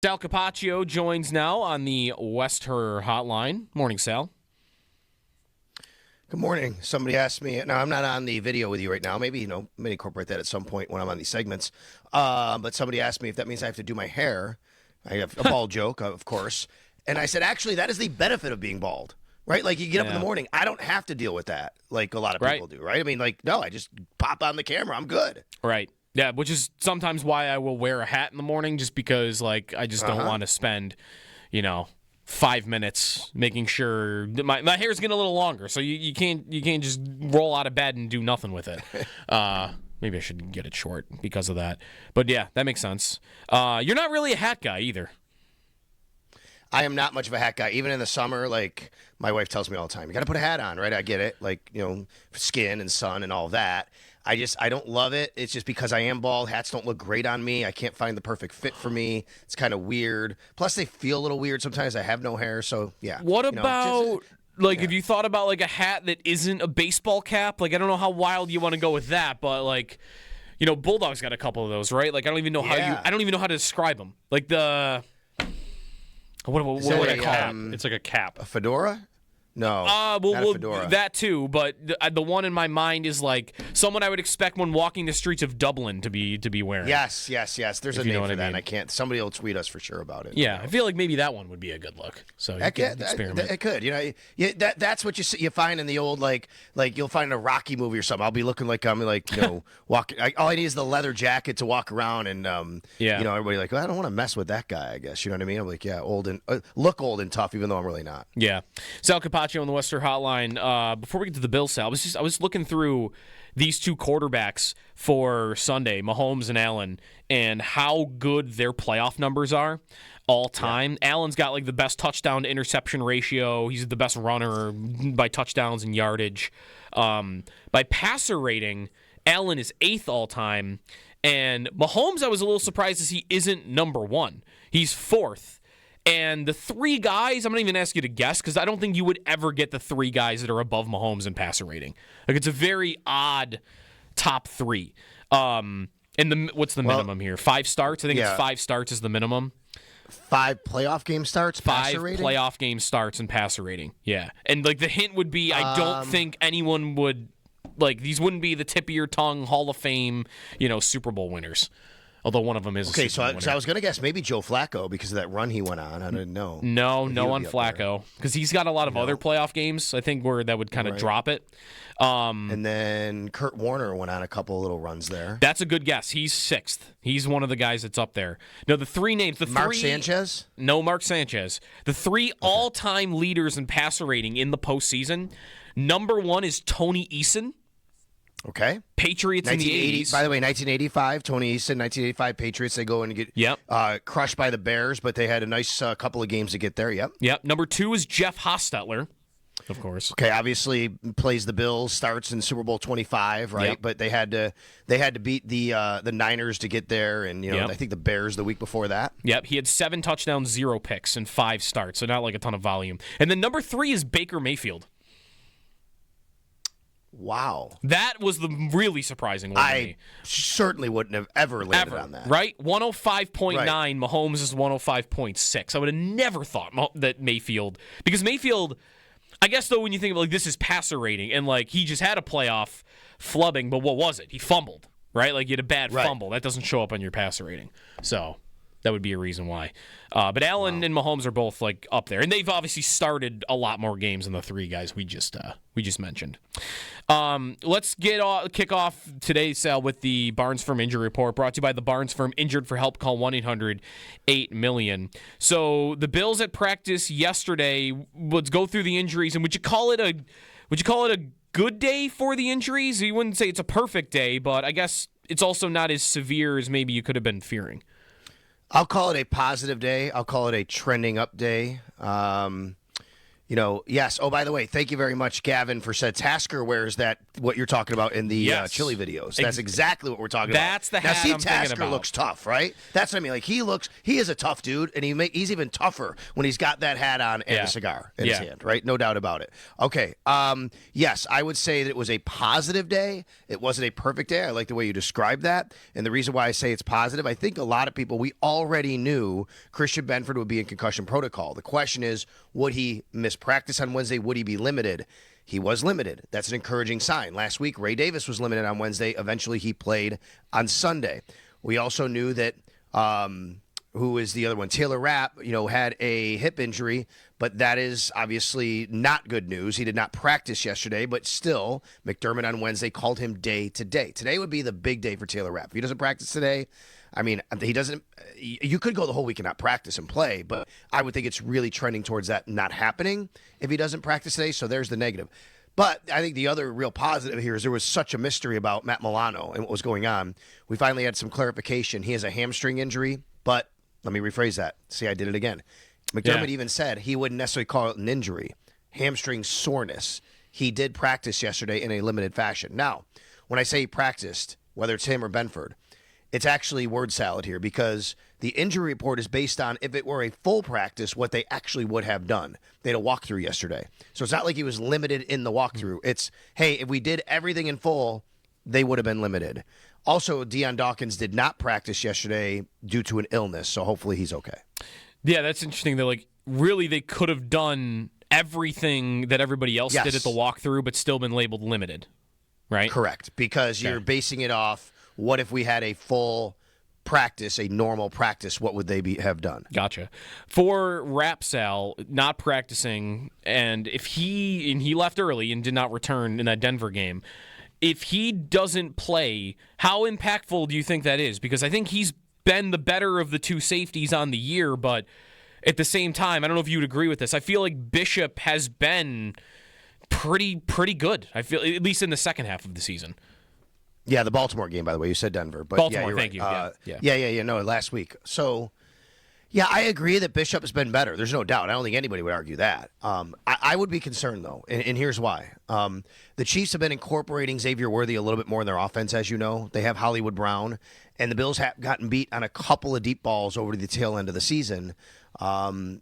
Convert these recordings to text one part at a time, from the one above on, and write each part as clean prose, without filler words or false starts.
Sal Capaccio joins now on the Westher Hotline. Morning, Sal. Good morning. Somebody asked me. Now, I'm not on the video with you right now. Maybe, maybe incorporate that at some point when I'm on these segments. But somebody asked me if that means I have to do my hair. I have a bald joke, of course. And I said, actually, that is the benefit of being bald, right? Like, you get up in the morning. I don't have to deal with that like a lot of people do, right? I mean, no, I just pop on the camera. I'm good. Right. Yeah, which is sometimes why I will wear a hat in the morning, just because, I just don't want to spend, 5 minutes making sure that my hair's getting a little longer. So you can't just roll out of bed and do nothing with it. Maybe I should get it short because of that. But yeah, that makes sense. You're not really a hat guy either. I am not much of a hat guy. Even in the summer, my wife tells me all the time, you got to put a hat on, right? I get it. Skin and sun and all that. I don't love it. It's just because I am bald. Hats don't look great on me. I can't find the perfect fit for me. It's kind of weird. Plus, they feel a little weird sometimes. I have no hair, so yeah. What about, have you thought about, a hat that isn't a baseball cap? I don't know how wild you want to go with that, but, Bulldog's got a couple of those, right? I don't even know I don't even know how to describe them. What would I call it? It's like a cap. A fedora? No, not a fedora. That too, but the one in my mind is someone I would expect when walking the streets of Dublin to be wearing. Yes. There's a name for that, and I can't. Somebody will tweet us for sure about it. Yeah, I feel like maybe that one would be a good look. So you can experiment. It could. That's what you find in the old you'll find in a Rocky movie or something. I'll be looking like I'm walking. All I need is the leather jacket to walk around, and everybody well, I don't want to mess with that guy. I guess you know what I mean. I'm old and look old and tough, even though I'm really not. Yeah, Sal Capaccio on the Western Hotline. Before we get to the Bills, Sal, I was looking through these two quarterbacks for Sunday, Mahomes and Allen, and how good their playoff numbers are all time. Yeah. Allen's got the best touchdown to interception ratio. He's the best runner by touchdowns and yardage. By passer rating, Allen is 8th all time, and Mahomes, I was a little surprised as he isn't number 1. He's 4th. And the three guys, I'm not even asking you to guess because I don't think you would ever get the three guys that are above Mahomes in passer rating. It's a very odd top 3. And what's the minimum here? 5 starts? I think it's 5 starts is the minimum. 5 playoff game starts, passer rating? 5 playoff game starts and passer rating, yeah. And the hint would be I don't think anyone would, these wouldn't be the tip of your tongue Hall of Fame, Super Bowl winners. Although one of them is so I was going to guess maybe Joe Flacco because of that run he went on. I didn't know. No on Flacco because he's got a lot of other playoff games, I think, where that would kind of drop it. And then Kurt Warner went on a couple of little runs there. That's a good guess. He's 6th. He's one of the guys that's up there. No, the 3 names. Mark Sanchez? No, Mark Sanchez. The 3 all-time leaders in passer rating in the postseason. Number 1 is Tony Eason. Okay. Patriots in the 80s. By the way, 1985, Tony Eason, 1985 Patriots. They go and get crushed by the Bears, but they had a nice couple of games to get there. Yep. Number 2 is Jeff Hostetler, of course. Okay, obviously plays the Bills, starts in Super Bowl 25, right? Yep. But they had to beat the Niners to get there, and I think the Bears the week before that. Yep, he had 7 touchdowns, 0 picks, and 5 starts, so not a ton of volume. And then number 3 is Baker Mayfield. Wow. That was the really surprising one to me. Certainly wouldn't have ever landed on that. Right? 105.9, right. Mahomes is 105.6. I would have never thought that Mayfield, because Mayfield, I guess though when you think of this is passer rating, and he just had a playoff flubbing, but what was it? He fumbled, right? He had a bad fumble. That doesn't show up on your passer rating. So that would be a reason why. But Allen and Mahomes are both up there, and they've obviously started a lot more games than the 3 guys we just mentioned. Let's kick off today's Sal with the Barnes Firm Injury Report, brought to you by the Barnes Firm. Injured for help, call 1-800-8-million. So the Bills at practice yesterday. Let's go through the injuries, and would you call it a good day for the injuries? You wouldn't say it's a perfect day, but I guess it's also not as severe as maybe you could have been fearing. I'll call it a positive day. I'll call it a trending up day. Yes. Oh, by the way, thank you very much, Gavin, for said Tasker wears that, what you're talking about in the Yes. chili videos. That's exactly what we're talking That's about. the hat now, see, I'm thinking Tasker about. looks tough, right? That's what I mean. Like, he is a tough dude, and he's even tougher when he's got that hat on and a cigar in his hand, right? No doubt about it. Okay. Yes, I would say that it was a positive day. It wasn't a perfect day. I like the way you described that. And the reason why I say it's positive, I think a lot of people, we already knew Christian Benford would be in concussion protocol. The question is, would he miss practice on Wednesday? Would he be limited? He was limited. That's an encouraging sign. Last week, Ray Davis was limited on Wednesday. Eventually, he played on Sunday. We also knew that, who is the other one? Taylor Rapp, had a hip injury, but that is obviously not good news. He did not practice yesterday, but still, McDermott on Wednesday called him day to day. Today would be the big day for Taylor Rapp. If he doesn't practice today, I mean, he doesn't. You could go the whole week and not practice and play, but I would think it's really trending towards that not happening if he doesn't practice today. So there's the negative. But I think the other real positive here is there was such a mystery about Matt Milano and what was going on. We finally had some clarification. He has a hamstring injury, but let me rephrase that. See, I did it again. McDermott even said he wouldn't necessarily call it an injury, hamstring soreness. He did practice yesterday in a limited fashion. Now, when I say he practiced, whether it's him or Benford, it's actually word salad here because the injury report is based on if it were a full practice, what they actually would have done. They had a walkthrough yesterday. So it's not like he was limited in the walkthrough. It's, hey, if we did everything in full, they would have been limited. Also, Deion Dawkins did not practice yesterday due to an illness, so hopefully he's okay. Yeah, that's interesting. That really they could have done everything that everybody else did at the walkthrough, but still been labeled limited, right? Correct, because you're basing it off what if we had a full practice, a normal practice, what would they have done? Gotcha. For Rapp Sal not practicing, and if he left early and did not return in that Denver game, if he doesn't play, how impactful do you think that is? Because I think he's been the better of the two safeties on the year, but at the same time, I don't know if you would agree with this. I feel like Bishop has been pretty good. I feel, at least in the second half of the season. Yeah, the Baltimore game, by the way. You said Denver. But Baltimore, yeah, thank you. Yeah. No, last week. So, yeah, I agree that Bishop has been better. There's no doubt. I don't think anybody would argue that. I would be concerned, though, and here's why. The Chiefs have been incorporating Xavier Worthy a little bit more in their offense, as you know. They have Hollywood Brown, and the Bills have gotten beat on a couple of deep balls over to the tail end of the season, including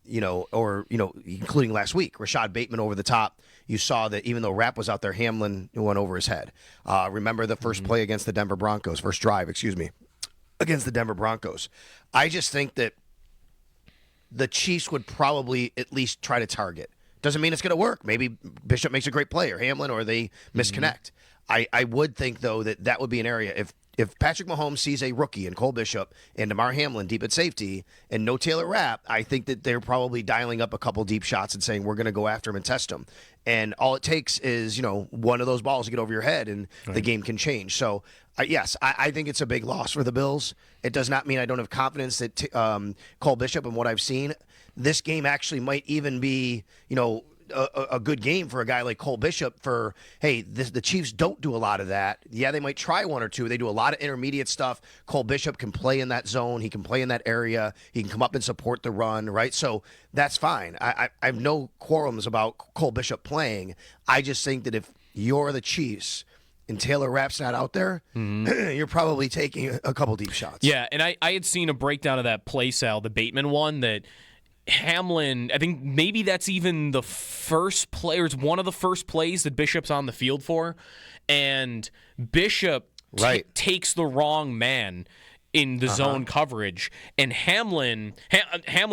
last week. Rashad Bateman over the top. You saw that even though Rapp was out there, Hamlin went over his head. Remember the first play against the Denver Broncos, first drive, against the Denver Broncos. I just think that the Chiefs would probably at least try to target. Doesn't mean it's going to work. Maybe Bishop makes a great play, or Hamlin, or they misconnect. I would think, though, that would be an area. If Patrick Mahomes sees a rookie in Cole Bishop and Damar Hamlin deep at safety and no Taylor Rapp, I think that they're probably dialing up a couple deep shots and saying, we're going to go after him and test him. And all it takes is, one of those balls to get over your head and the game can change. So, yes, I think it's a big loss for the Bills. It does not mean I don't have confidence that Cole Bishop and what I've seen, this game actually might even be, a good game for a guy like Cole Bishop for, hey, the Chiefs don't do a lot of that. Yeah, they might try one or two. They do a lot of intermediate stuff. Cole Bishop can play in that zone. He can play in that area. He can come up and support the run, right? So that's fine. I have no quarrels about Cole Bishop playing. I just think that if you're the Chiefs and Taylor Rapp's not out there, you're probably taking a couple deep shots. Yeah, and I had seen a breakdown of that play, Sal, the Bateman one, that Hamlin, I think maybe that's even the first play, or it's one of the first plays that Bishop's on the field for, and Bishop takes the wrong man in the zone coverage, and Hamlin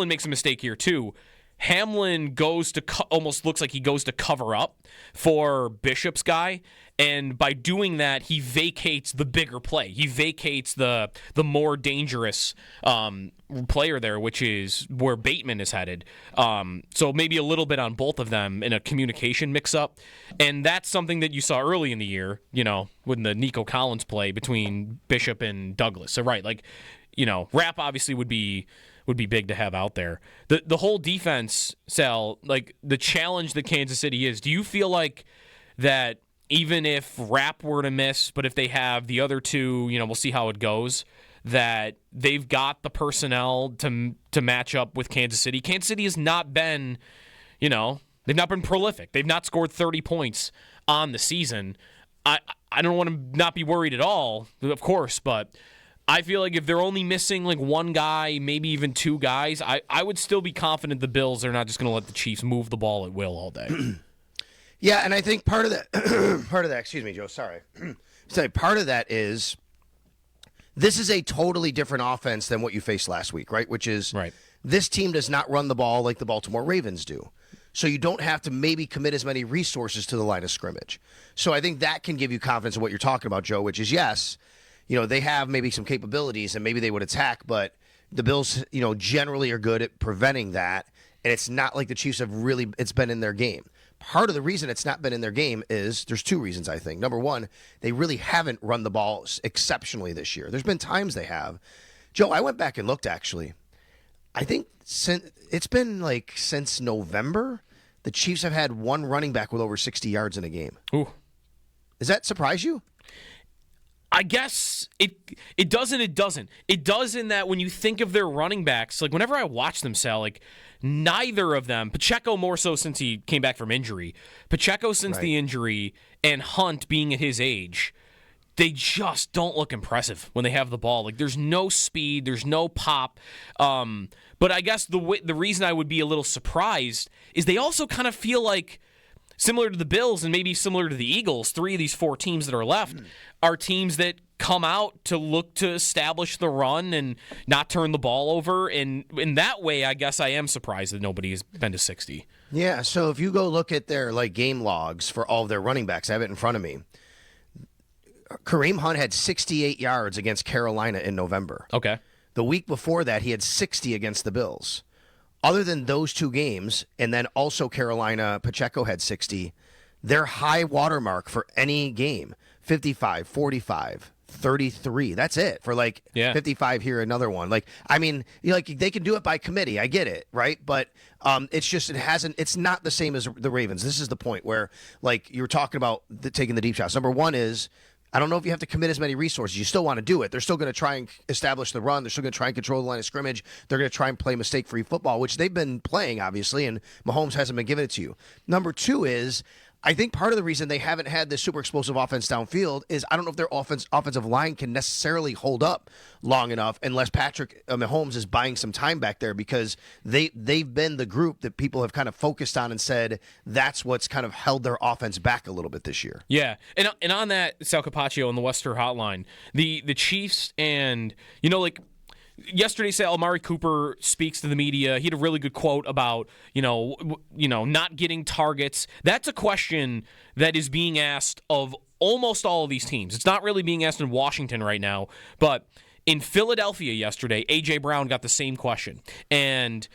makes a mistake here too. Hamlin goes to almost looks like he goes to cover up for Bishop's guy, and by doing that, he vacates the bigger play. He vacates the more dangerous player there, which is where Bateman is headed. So maybe a little bit on both of them in a communication mix-up, and that's something that you saw early in the year, when the Nico Collins play between Bishop and Douglas. So Rapp obviously would be big to have out there. The whole defense, Sal, like the challenge that Kansas City is, do you feel like that even if Rapp were to miss, but if they have the other two, we'll see how it goes, that they've got the personnel to match up with Kansas City? Kansas City has not been, They've not been prolific. They've not scored 30 points on the season. I don't want to not be worried at all, of course, but I feel like if they're only missing like one guy, maybe even two guys, I would still be confident the Bills are not just going to let the Chiefs move the ball at will all day. Yeah, and I think part of that, excuse me, Joe, sorry. So part of that is this is a totally different offense than what you faced last week, right? Which is this team does not run the ball like the Baltimore Ravens do. So you don't have to maybe commit as many resources to the line of scrimmage. So I think that can give you confidence in what you're talking about, Joe, which is, yes, they have maybe some capabilities and maybe they would attack, but the Bills, generally are good at preventing that. And it's not like the Chiefs have really, it's been in their game. Part of the reason it's not been in their game is there's two reasons, I think. Number one, they really haven't run the ball exceptionally this year. There's been times they have. Joe, I went back and looked, actually. I think it's been since November, the Chiefs have had one running back with over 60 yards in a game. Ooh. Does that surprise you? I guess it doesn't. It doesn't. It does in that when you think of their running backs, like whenever I watch them, Sal, neither of them, Pacheco more so since he came back from injury, Pacheco since the injury, and Hunt being at his age, they just don't look impressive when they have the ball. There's no speed, there's no pop. But I guess the reason I would be a little surprised is they also kind of feel like, similar to the Bills and maybe similar to the Eagles, three of these four teams that are left are teams that come out to look to establish the run and not turn the ball over. And in that way, I guess I am surprised that nobody has been to 60. Yeah, so if you go look at their game logs for all of their running backs, I have it in front of me. Kareem Hunt had 68 yards against Carolina in November. Okay. The week before that, he had 60 against the Bills. Other than those two games, and then also Carolina, Pacheco had 60, their high watermark for any game, 55, 45, 33. That's it for 55 here, another one. They can do it by committee. I get it, right? But it's not the same as the Ravens. This is the point where, you were talking about taking the deep shots. Number one is, I don't know if you have to commit as many resources. You still want to do it. They're still going to try and establish the run. They're still going to try and control the line of scrimmage. They're going to try and play mistake-free football, which they've been playing, obviously, and Mahomes hasn't been giving it to you. Number two is, I think part of the reason they haven't had this super explosive offense downfield is I don't know if their offensive line can necessarily hold up long enough unless Patrick Mahomes is buying some time back there, because they've been the group that people have kind of focused on and said that's what's kind of held their offense back a little bit this year. Yeah, and on that, Sal Capaccio on the Wester Hotline, the Chiefs and yesterday, Sal, Amari Cooper speaks to the media. He had a really good quote about, not getting targets. That's a question that is being asked of almost all of these teams. It's not really being asked in Washington right now, but in Philadelphia yesterday, A.J. Brown got the same question. And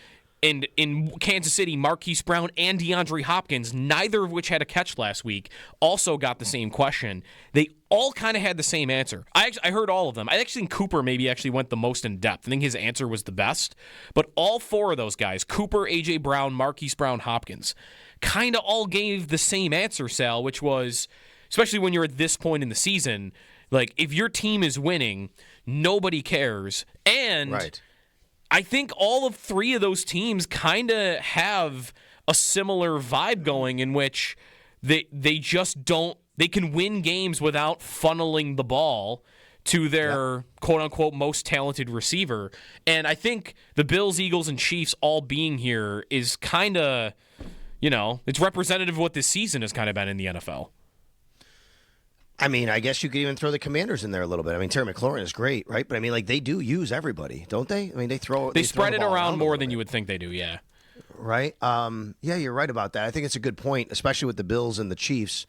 in Kansas City, Marquise Brown and DeAndre Hopkins, neither of which had a catch last week, also got the same question. They all kind of had the same answer. I heard all of them. I actually think Cooper maybe actually went the most in depth. I think his answer was the best. But all four of those guys, Cooper, A.J. Brown, Marquise Brown, Hopkins, kind of all gave the same answer, Sal, which was, especially when you're at this point in the season, if your team is winning, nobody cares. And I think all of three of those teams kind of have a similar vibe going, in which they just don't. They can win games without funneling the ball to their quote-unquote most talented receiver. And I think the Bills, Eagles, and Chiefs all being here is kind of, it's representative of what this season has kind of been in the NFL. I mean, I guess you could even throw the Commanders in there a little bit. I mean, Terry McLaurin is great, right? But I mean, they do use everybody, don't they? I mean, they spread it around more than you would think they do, yeah. Right? Yeah, you're right about that. I think it's a good point, especially with the Bills and the Chiefs,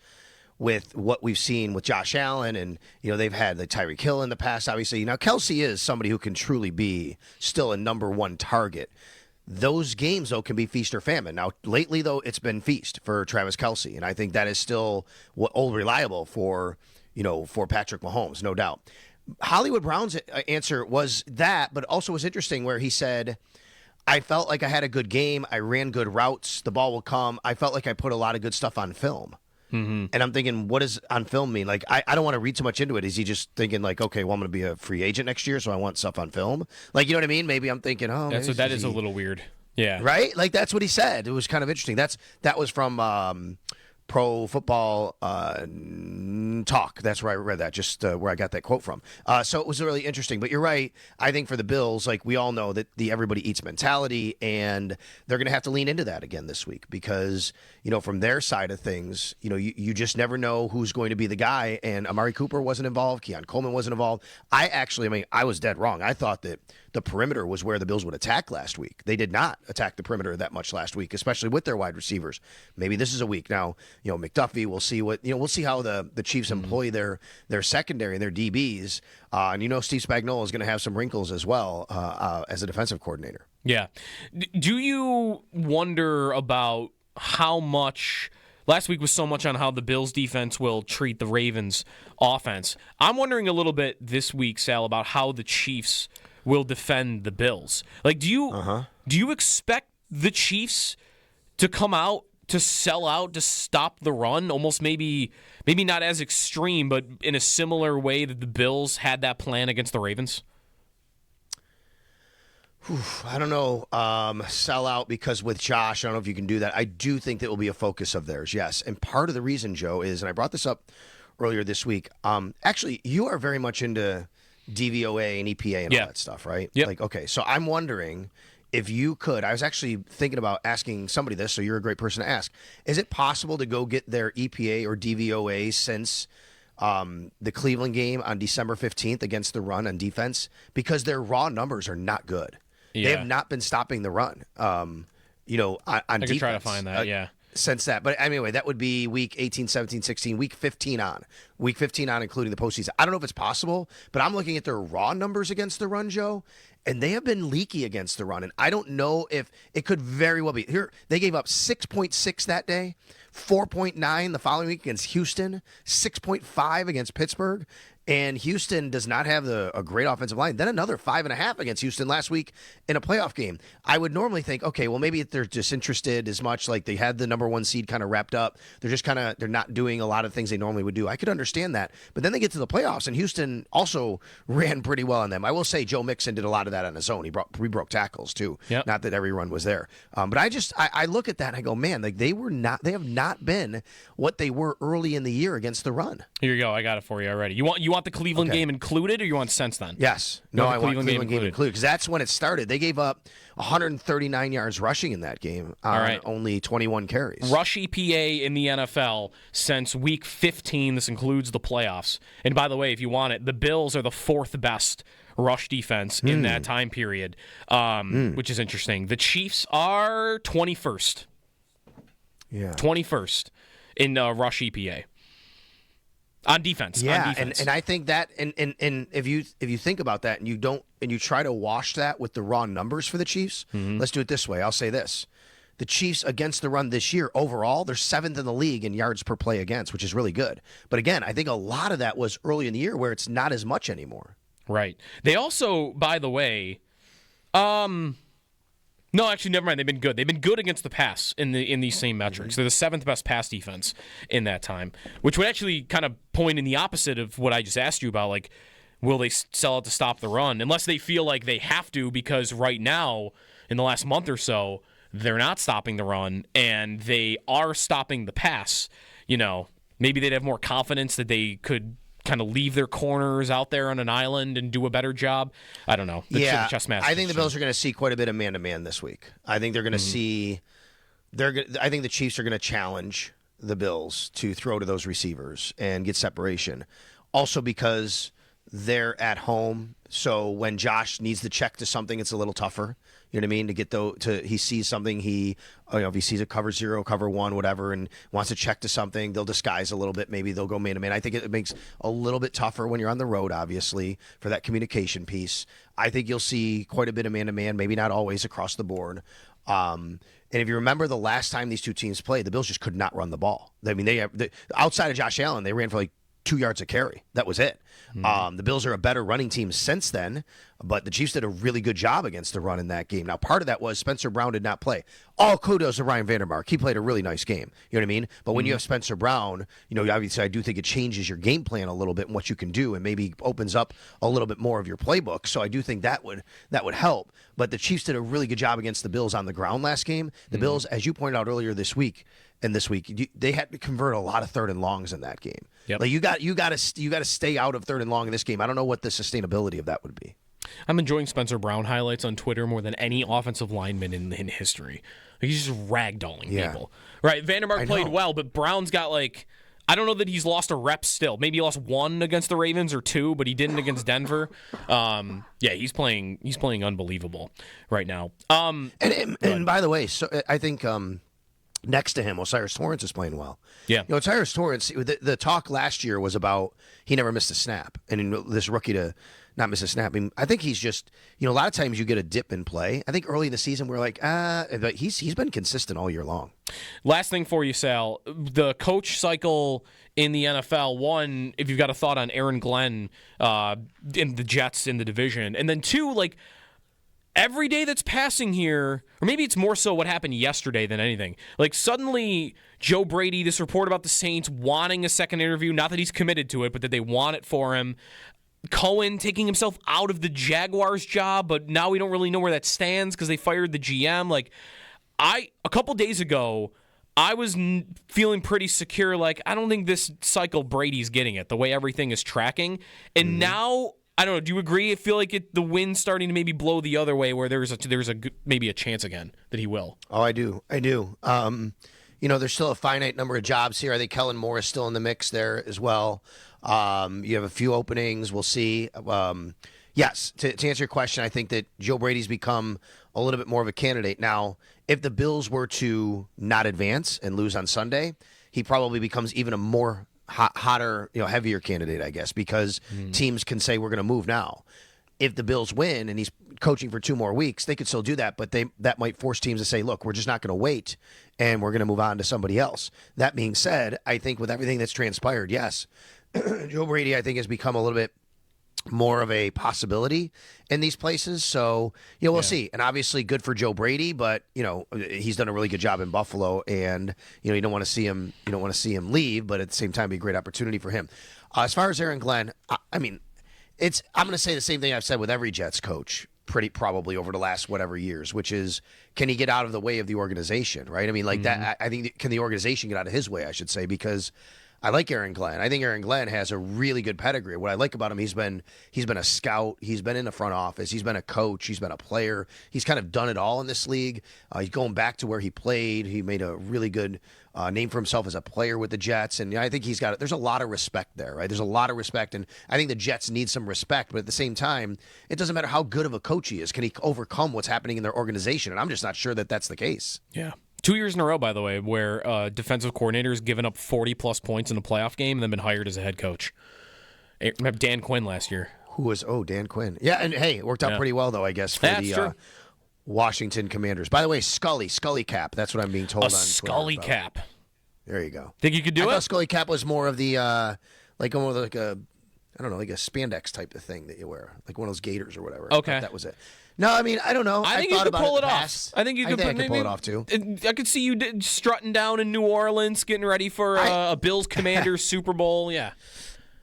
with what we've seen with Josh Allen, and they've had the Tyreek Hill in the past, obviously. Now, Kelsey is somebody who can truly be still a number one target. Those games, though, can be feast or famine. Now, lately, though, it's been feast for Travis Kelsey, and I think that is still old reliable for Patrick Mahomes, no doubt. Hollywood Brown's answer was that, but also was interesting where he said, I felt like I had a good game. I ran good routes. The ball will come. I felt like I put a lot of good stuff on film. Mm-hmm. And I'm thinking, what does on film mean? I don't want to read too much into it. Is he just thinking okay, well, I'm going to be a free agent next year, so I want stuff on film? You know what I mean? Maybe I'm thinking, that is a little weird. Yeah. Right? Like, that's what he said. It was kind of interesting. That was from Pro Football Talk. That's where I read that, just where I got that quote from. So it was really interesting. But you're right. I think for the Bills, like, we all know that the everybody eats mentality, and they're going to have to lean into that again this week because, from their side of things, you just never know who's going to be the guy. And Amari Cooper wasn't involved. Keon Coleman wasn't involved. I was dead wrong. I thought that the perimeter was where the Bills would attack last week. They did not attack the perimeter that much last week, especially with their wide receivers. Maybe this is a week now. McDuffie. We'll see we'll see how the Chiefs employ their secondary and their DBs. And Steve Spagnuolo is going to have some wrinkles as well as a defensive coordinator. Yeah. Do you wonder about how much? Last week was so much on how the Bills defense will treat the Ravens offense. I'm wondering a little bit this week, Sal, about how the Chiefs will defend the Bills. Like, do you expect the Chiefs to come out to sell out to stop the run? Almost maybe not as extreme, but in a similar way that the Bills had that plan against the Ravens? I don't know. Sell out because with Josh, I don't know if you can do that. I do think that will be a focus of theirs, yes. And part of the reason, Joe, is, and I brought this up earlier this week, actually, you are very much into DVOA and EPA and all that stuff, right? Yep. Like, okay, so I'm wondering if you could, I was actually thinking about asking somebody this, so you're a great person to ask. Is it possible to go get their EPA or DVOA since the Cleveland game on December 15th against the run on defense? Because their raw numbers are not good. Yeah. They have not been stopping the run, on defense. I could try to find that, since that. But anyway, that would be week 18, 17, 16, week 15 on. Week 15 on, including the postseason. I don't know if it's possible, but I'm looking at their raw numbers against the run, Joe, and they have been leaky against the run. And I don't know if it could very well be. Here, they gave up 6.6 that day, 4.9 the following week against Houston, 6.5 against Pittsburgh. And Houston does not have a great offensive line. Then another 5.5 against Houston last week in a playoff game. I would normally think, okay, well, maybe they're disinterested as much, like they had the number one seed kind of wrapped up. They're just they're not doing a lot of things they normally would do. I could understand that. But then they get to the playoffs, and Houston also ran pretty well on them. I will say Joe Mixon did a lot of that on his own. He broke tackles, too. Yep. Not that every run was there. But I look at that and I go, man, like they have not been what they were early in the year against the run. Here you go. I got it for you already. You want the Cleveland game included, or you want since then? Yes. No, I want Cleveland game included because that's when it started. They gave up 139 yards rushing in that game on only 21 carries. Rush EPA in the NFL since week 15. This includes the playoffs. And by the way, if you want it, the Bills are the fourth best rush defense in that time period, which is interesting. The Chiefs are 21st. Yeah. 21st in rush EPA. On defense. And I think that and if you think about that and you try to wash that with the raw numbers for the Chiefs, let's do it this way. I'll say this. The Chiefs against the run this year, overall, they're 7th in the league in yards per play against, which is really good. But again, I think a lot of that was early in the year where it's not as much anymore. Right. They also, by the way, no, actually, never mind. They've been good. They've been good against the pass in these same metrics. They're the 7th best pass defense in that time, which would actually kind of point in the opposite of what I just asked you about. Like, will they sell out to stop the run? Unless they feel like they have to, because right now, in the last month or so, they're not stopping the run and they are stopping the pass. Maybe they'd have more confidence that they could kind of leave their corners out there on an island and do a better job. I don't know. Chess match. I think the Bills are going to see quite a bit of man-to-man this week. I think they're going to see. I think the Chiefs are going to challenge the Bills to throw to those receivers and get separation. Also because they're at home, so when Josh needs to check to something, it's a little tougher. You know what I mean? He sees something, if he sees a cover 0, cover 1, whatever, and wants to check to something, they'll disguise a little bit. Maybe they'll go man-to-man. I think it makes a little bit tougher when you're on the road, obviously, for that communication piece. I think you'll see quite a bit of man-to-man, maybe not always across the board. And if you remember the last time these two teams played, the Bills just could not run the ball. I mean, outside of Josh Allen, they ran for like 2 yards a carry. That was it. The Bills are a better running team since then, but the Chiefs did a really good job against the run in that game. Now, part of that was Spencer Brown did not play. All kudos to Ryan Vandermark. He played a really nice game. You know what I mean? But when you have Spencer Brown, obviously I do think it changes your game plan a little bit and what you can do, and maybe opens up a little bit more of your playbook. So I do think that would help. But the Chiefs did a really good job against the Bills on the ground last game. The Bills, as you pointed out earlier this week, they had to convert a lot of 3rd and longs in that game. Yep. Like you got to stay out of 3rd and long in this game. I don't know what the sustainability of that would be. I'm enjoying Spencer Brown highlights on Twitter more than any offensive lineman in history. He's just ragdolling people. Right, Vandermark played well, but Brown's got I don't know that he's lost a rep still. Maybe he lost 1 against the Ravens or 2, but he didn't against Denver. He's playing unbelievable right now. And by the way, so I think next to him, Osiris Torrance is playing well. Yeah. Osiris Torrance, the talk last year was about he never missed a snap. And this rookie to not miss a snap. I think he's just, a lot of times you get a dip in play. I think early in the season we're like, but he's been consistent all year long. Last thing for you, Sal, the coach cycle in the NFL, one, if you've got a thought on Aaron Glenn in the Jets in the division, and then 2, every day that's passing here, or maybe it's more so what happened yesterday than anything. Suddenly, Joe Brady, this report about the Saints wanting a second interview, not that he's committed to it, but that they want it for him. Cohen taking himself out of the Jaguars job, but now we don't really know where that stands because they fired the GM. A couple days ago, I was feeling pretty secure. I don't think this cycle Brady's getting it, the way everything is tracking. And now, I don't know. Do you agree? I feel like the wind's starting to maybe blow the other way, where there's maybe a chance again that he will. Oh, I do. There's still a finite number of jobs here. I think Kellen Moore is still in the mix there as well. You have a few openings. We'll see. Yes, to answer your question, I think that Joe Brady's become a little bit more of a candidate. Now, if the Bills were to not advance and lose on Sunday, he probably becomes even a more hotter, heavier candidate, I guess, because teams can say we're going to move now. If the Bills win and he's coaching for 2 more weeks, they could still do that, but that might force teams to say, look, we're just not going to wait and we're going to move on to somebody else. That being said, I think with everything that's transpired, yes, Joe Brady, I think, has become a little bit more of a possibility in these places. So, we'll see. And obviously good for Joe Brady, but, he's done a really good job in Buffalo, and, you don't want to see him leave, but at the same time, be a great opportunity for him. As far as Aaron Glenn, I'm going to say the same thing I've said with every Jets coach probably over the last whatever years, which is, can he get out of the way of the organization, right? That, I think, can the organization get out of his way, I should say, because I like Aaron Glenn. I think Aaron Glenn has a really good pedigree. What I like about him, he's been a scout. He's been in the front office. He's been a coach. He's been a player. He's kind of done it all in this league. He's going back to where he played. He made a really good name for himself as a player with the Jets. And I think there's a lot of respect there, right? There's a lot of respect. And I think the Jets need some respect. But at the same time, it doesn't matter how good of a coach he is. Can he overcome what's happening in their organization? And I'm just not sure that that's the case. Yeah. 2 years in a row, by the way, where defensive coordinators given up 40-plus points in a playoff game and then been hired as a head coach. Remember Dan Quinn last year. Dan Quinn. Yeah, and hey, it worked out pretty well, though, I guess, for the Washington Commanders. By the way, Scully Cap. That's what I'm being told on Twitter. Scully Cap. There you go. Think you could do it? I thought Scully Cap was more of the, a spandex type of thing that you wear, like one of those gaiters or whatever. Okay. That was it. No, I don't know. I think you could pull it off. I think I could pull it off, too. I could see you strutting down in New Orleans, getting ready for a Bills Commanders Super Bowl. Yeah.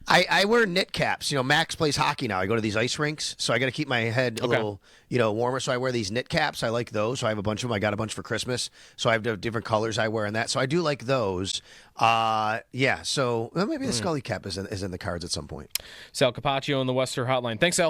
I wear knit caps. Max plays hockey now. I go to these ice rinks, so I got to keep my head a little, warmer. So I wear these knit caps. I like those. So I have a bunch of them. I got a bunch for Christmas. So I have different colors I wear in that. So I do like those. Yeah. So maybe the Scully cap is in the cards at some point. Sal Capaccio on the Western Hotline. Thanks, Sal.